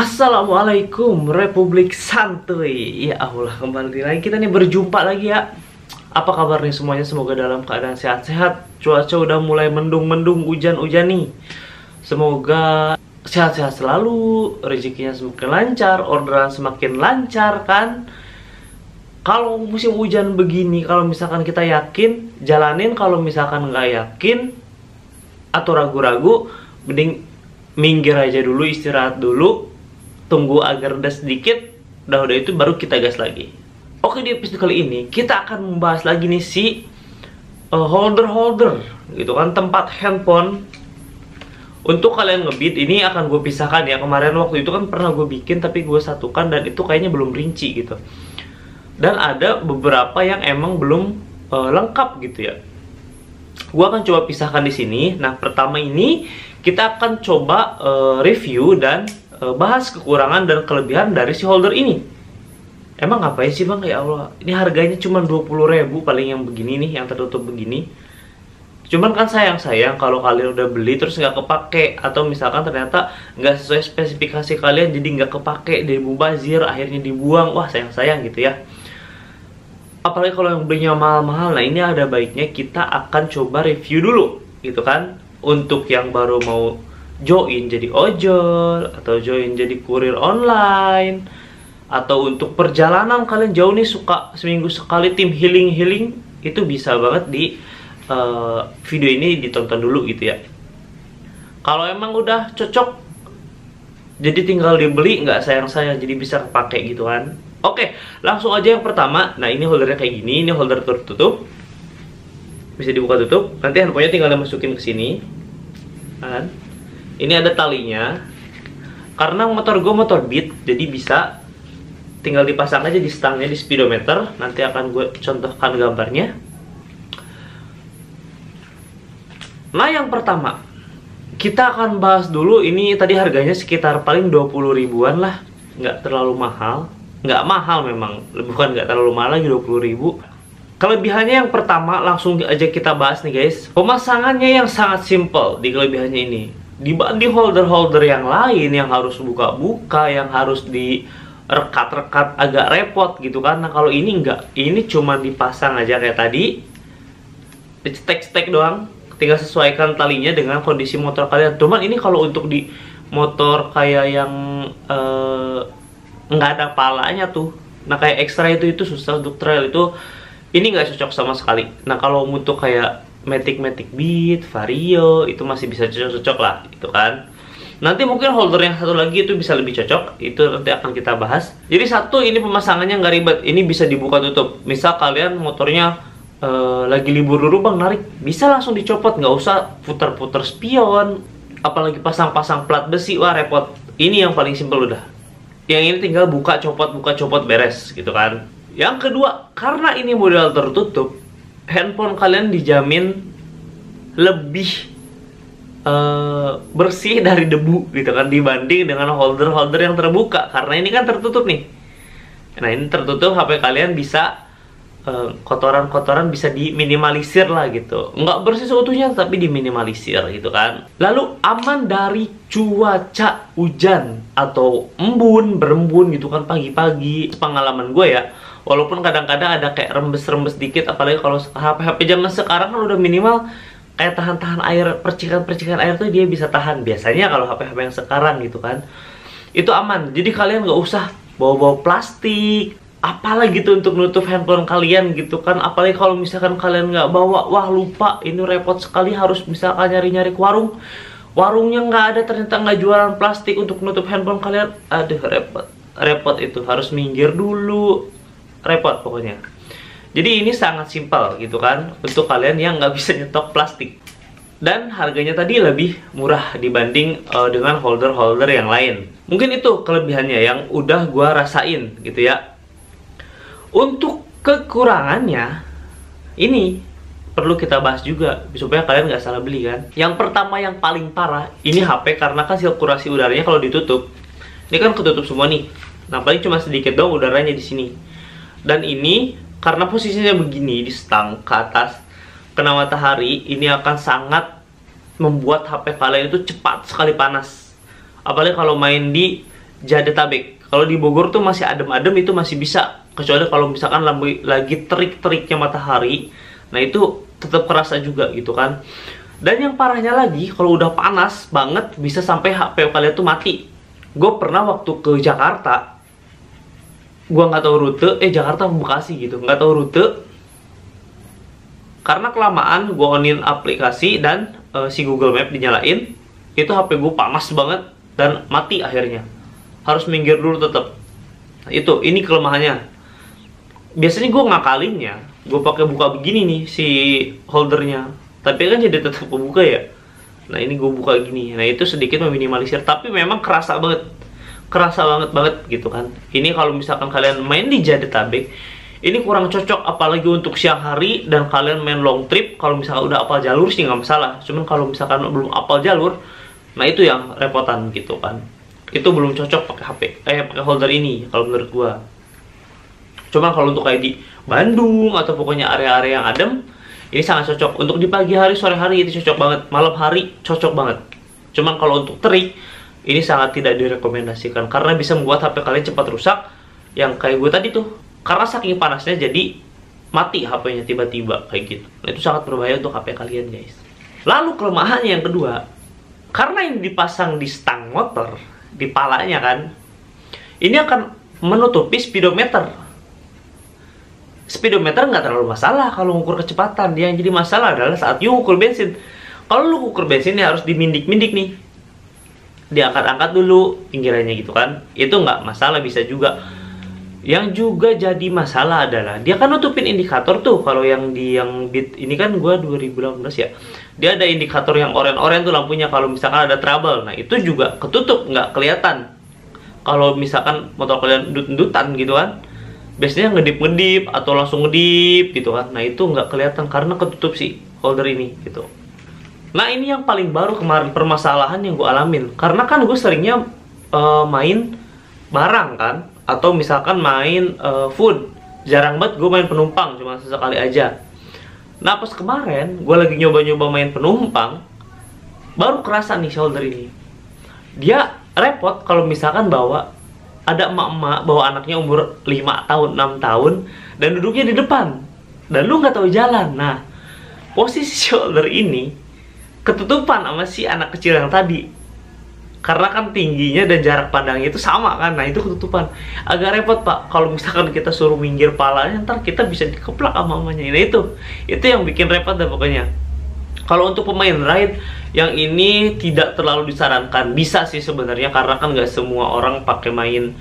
Assalamualaikum Republik Santuy. Ya Allah, kembali lagi kita nih berjumpa lagi ya. Apa kabar nih semuanya? Semoga dalam keadaan sehat-sehat. Cuaca udah mulai mendung-mendung, hujan-hujan nih. Semoga sehat-sehat selalu, rezekinya semakin lancar, orderan semakin lancar kan. Kalau musim hujan begini, kalau misalkan kita yakin, jalanin. Kalau misalkan nggak yakin atau ragu-ragu, mending minggir aja dulu, istirahat dulu, tunggu agar reda sedikit, udah itu baru kita gas lagi. Oke, di episode kali ini kita akan membahas lagi nih si holder gitu kan, tempat handphone. Untuk kalian ngebeat ini akan gue pisahkan ya. Kemarin waktu itu kan pernah gue bikin tapi gue satukan dan itu kayaknya belum rinci gitu. Dan ada beberapa yang emang belum lengkap gitu ya. Gue akan coba pisahkan di sini. Nah, pertama ini kita akan coba review dan bahas kekurangan dan kelebihan dari si holder ini. Emang ngapain sih bang? Ya Allah, ini harganya cuma 20.000 paling yang begini nih, yang tertutup begini. Cuman kan sayang kalau kalian udah beli terus nggak kepake, atau misalkan ternyata nggak sesuai spesifikasi kalian jadi nggak kepake, jadi mubazir, akhirnya dibuang. Wah, sayang gitu ya. Apalagi kalau yang belinya mahal-mahal. Nah, ini ada baiknya kita akan coba review dulu gitu kan. Untuk yang baru mau join jadi ojol, atau join jadi kurir online, atau untuk perjalanan kalian jauh nih, suka seminggu sekali tim healing, itu bisa banget di video ini ditonton dulu gitu ya. Kalau emang udah cocok, jadi tinggal dibeli, nggak sayang-sayang, jadi bisa kepake gitu kan. Oke, langsung aja yang pertama. Nah, ini holdernya kayak gini, ini holder tertutup, bisa dibuka tutup. Nanti handphonenya tinggal dimasukin ke sini kan. Ini ada talinya. Karena motor gue motor Beat, jadi bisa tinggal dipasang aja di stangnya, di speedometer. Nanti akan gue contohkan gambarnya. Nah, yang pertama kita akan bahas dulu. Ini tadi harganya sekitar paling 20 ribuan lah, nggak terlalu mahal. Nggak mahal memang, bukan nggak terlalu mahal lagi, 20.000. Kelebihannya yang pertama langsung aja kita bahas nih guys. Pemasangannya yang sangat simple di kelebihannya ini. Dibanding holder-holder yang lain yang harus buka-buka, yang harus direkat-rekat agak repot gitu kan. Nah, kalau ini enggak. Ini cuma dipasang aja kayak tadi. Dicetek-cetek doang. Tinggal sesuaikan talinya dengan kondisi motor kalian. Cuman ini kalau untuk di motor kayak yang nggak ada palanya tuh, nah kayak ekstra itu susah untuk trail, itu ini nggak cocok sama sekali. Nah, kalau untuk kayak Matic Beat, Vario, itu masih bisa cocok lah gitu kan. Nanti mungkin holder yang satu lagi itu bisa lebih cocok, itu nanti akan kita bahas. Jadi satu, ini pemasangannya nggak ribet, ini bisa dibuka tutup. Misal kalian motornya lagi libur dulu bang, narik, bisa langsung dicopot, nggak usah putar-putar spion, apalagi pasang-pasang plat besi, wah repot. Ini yang paling simpel udah. Yang ini tinggal buka copot beres gitu kan. Yang kedua, karena ini model tertutup, handphone kalian dijamin lebih bersih dari debu gitu kan, dibanding dengan holder yang terbuka. Karena ini kan tertutup nih. Nah, ini tertutup, HP kalian bisa kotoran-kotoran bisa diminimalisir lah gitu. Nggak bersih seutuhnya tapi diminimalisir gitu kan. Lalu aman dari cuaca hujan atau berembun gitu kan pagi-pagi. Pengalaman gue ya, walaupun kadang-kadang ada kayak rembes-rembes dikit, apalagi kalau HP zaman sekarang kan udah minimal kayak tahan air, percikan air tuh dia bisa tahan. Biasanya kalau HP yang sekarang gitu kan, itu aman. Jadi kalian nggak usah bawa-bawa plastik apalagi gitu untuk nutup handphone kalian gitu kan. Apalagi kalau misalkan kalian nggak bawa, wah lupa, ini repot sekali. Harus misalkan nyari-nyari ke warungnya nggak ada, ternyata nggak jualan plastik untuk nutup handphone kalian. Aduh, repot itu, harus minggir dulu, repot pokoknya. Jadi ini sangat simpel gitu kan untuk kalian yang nggak bisa nyetok plastik. Dan harganya tadi lebih murah dibanding dengan holder yang lain. Mungkin itu kelebihannya yang udah gua rasain gitu ya. Untuk kekurangannya, ini perlu kita bahas juga supaya kalian nggak salah beli kan. Yang pertama yang paling parah, ini HP, karena kan sirkulasi udaranya kalau ditutup, ini kan ketutup semua nih. Nah, paling cuma sedikit dong udaranya di sini. Dan ini karena posisinya begini di stang ke atas, kena matahari, ini akan sangat membuat HP kalian itu cepat sekali panas. Apalagi kalau main di Jadetabek. Kalau di Bogor tuh masih adem-adem, itu masih bisa. Kecuali kalau misalkan lagi terik-teriknya matahari, nah itu tetap kerasa juga gitu kan. Dan yang parahnya lagi, kalau udah panas banget bisa sampai HP kalian tuh mati. Gue pernah waktu ke Jakarta, gue nggak tahu rute, Jakarta Bekasi gitu, nggak tahu rute. Karena kelamaan gue onin aplikasi dan si Google Map dinyalain, itu HP gue panas banget dan mati akhirnya. Harus minggir dulu tetap. Nah, ini kelemahannya. Biasanya gue ngakalinnya, gue pakai buka begini nih si holdernya, tapi kan jadi tetap kebuka ya. Nah ini gue buka gini, nah itu sedikit meminimalisir, tapi memang kerasa banget gitu kan. Ini kalau misalkan kalian main di Jadetabek, ini kurang cocok apalagi untuk siang hari dan kalian main long trip. Kalau misalkan udah apal jalur sih nggak masalah, cuman kalau misalkan belum apal jalur, nah itu yang repotan gitu kan. Itu belum cocok pakai HP, pakai holder ini kalau menurut gua. Cuman kalau untuk kayak di Bandung atau pokoknya area-area yang adem, ini sangat cocok. Untuk di pagi hari, sore hari itu cocok banget, malam hari cocok banget. Cuman kalau untuk terik, ini sangat tidak direkomendasikan karena bisa membuat HP kalian cepat rusak. Yang kayak gue tadi tuh, karena saking panasnya jadi mati HP-nya tiba-tiba kayak gitu. Nah, itu sangat berbahaya untuk HP kalian guys. Lalu kelemahannya yang kedua, karena ini dipasang di stang motor, di palanya kan, ini akan menutupi speedometer. Speedometer nggak terlalu masalah kalau ngukur kecepatan. Yang jadi masalah adalah saat you ukur bensin. Kalau lu ukur bensin ya harus dimindik-mindik nih, diangkat-angkat dulu pinggirannya gitu kan. Itu nggak masalah, bisa juga. Yang juga jadi masalah adalah dia kan nutupin indikator tuh. Kalau yang bit ini kan gua 2018 ya, dia ada indikator yang oranye-oranye tuh lampunya kalau misalkan ada trouble. Nah itu juga ketutup, nggak kelihatan. Kalau misalkan motor kalian ndut-ndutan gitu kan, biasanya ngedip-ngedip atau langsung ngedip gitu kan. Nah itu nggak kelihatan karena ketutup si holder ini gitu. Nah ini yang paling baru kemarin permasalahan yang gue alamin, karena kan gue seringnya main barang kan, atau misalkan main food. Jarang banget gue main penumpang, cuma sesekali aja. Nah pas kemarin gue lagi nyoba-nyoba main penumpang, baru kerasa nih shoulder ini. Dia repot kalau misalkan ada emak-emak bawa anaknya umur 5 tahun, 6 tahun dan duduknya di depan dan lu nggak tahu jalan. Nah posisi shoulder ini ketutupan sama si anak kecil yang tadi, karena kan tingginya dan jarak pandangnya itu sama kan. Nah itu ketutupan, agak repot pak. Kalau misalkan kita suruh minggir palanya, ntar kita bisa dikeplak sama mamanya. Nah itu yang bikin repot deh pokoknya. Kalau untuk pemain ride yang ini tidak terlalu disarankan. Bisa sih sebenarnya, karena kan nggak semua orang pakai main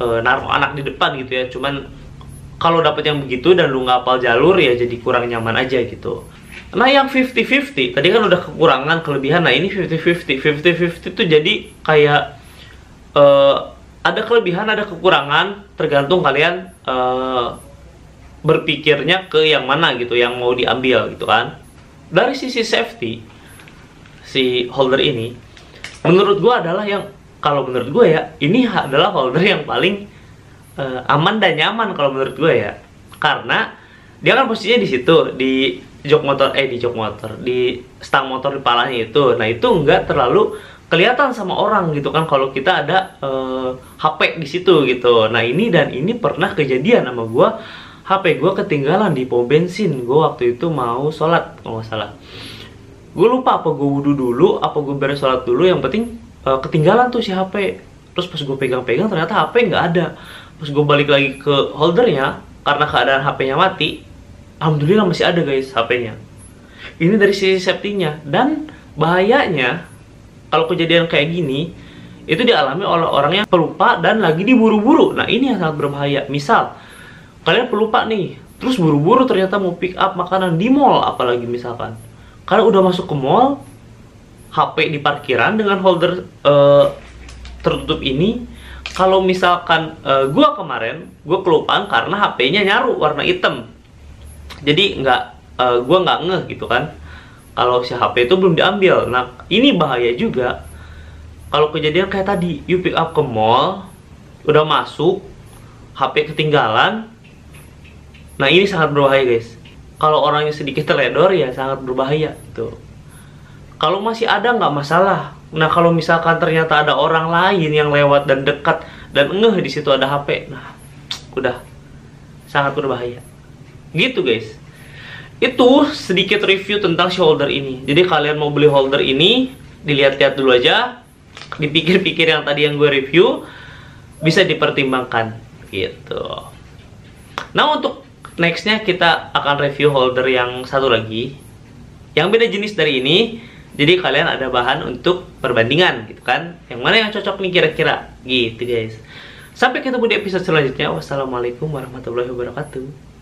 naruh anak di depan gitu ya. Cuman kalau dapet yang begitu dan lu nggak hafal jalur ya jadi kurang nyaman aja gitu. Nah yang 50-50 tadi kan udah kekurangan kelebihan. Nah ini 50-50 tuh jadi kayak ada kelebihan ada kekurangan, tergantung kalian berpikirnya ke yang mana gitu, yang mau diambil gitu kan. Dari sisi safety, si holder ini menurut gue adalah yang, kalau menurut gue ya, ini adalah holder yang paling aman dan nyaman kalau menurut gue ya. Karena dia kan posisinya di situ, di jok motor, di stang motor di palanya itu. Nah itu nggak terlalu kelihatan sama orang gitu kan kalau kita ada HP di situ gitu. Nah ini pernah kejadian sama gue. HP gue ketinggalan di pom bensin. Gue waktu itu mau sholat kalau nggak salah. Gue lupa apa gue wudhu dulu, apa gue beres sholat dulu. Yang penting ketinggalan tuh si HP. Terus pas gue pegang-pegang ternyata HP nggak ada. Pas gue balik lagi ke holdernya, karena keadaan HP-nya mati, alhamdulillah masih ada guys HP-nya. Ini dari sisi safety-nya. Dan bahayanya kalau kejadian kayak gini itu dialami oleh orang yang pelupa dan lagi diburu-buru. Nah ini yang sangat berbahaya. Misal kalian pelupa nih, terus buru-buru ternyata mau pick up makanan di mall, apalagi misalkan kalian udah masuk ke mall, HP di parkiran dengan holder tertutup ini. Kalau misalkan gua kemarin kelupaan karena HP-nya nyaru warna hitam, jadi gua nggak ngeh gitu kan kalau si HP itu belum diambil. Nah ini bahaya juga kalau kejadian kayak tadi, you pick up ke mall, udah masuk, HP ketinggalan. Nah ini sangat berbahaya guys. Kalau orangnya sedikit teledor ya sangat berbahaya gitu. Kalau masih ada nggak masalah, Nah, kalau misalkan ternyata ada orang lain yang lewat dan dekat dan ngeh di situ ada HP, nah, udah sangat berbahaya. Gitu, guys. Itu sedikit review tentang si holder ini. Jadi kalian mau beli holder ini, dilihat-lihat dulu aja, dipikir-pikir yang tadi yang gue review, bisa dipertimbangkan gitu. Nah, untuk nextnya kita akan review holder yang satu lagi, yang beda jenis dari ini. Jadi kalian ada bahan untuk perbandingan gitu kan, yang mana yang cocok nih kira-kira gitu, guys. Sampai ketemu di episode selanjutnya. Wassalamualaikum warahmatullahi wabarakatuh.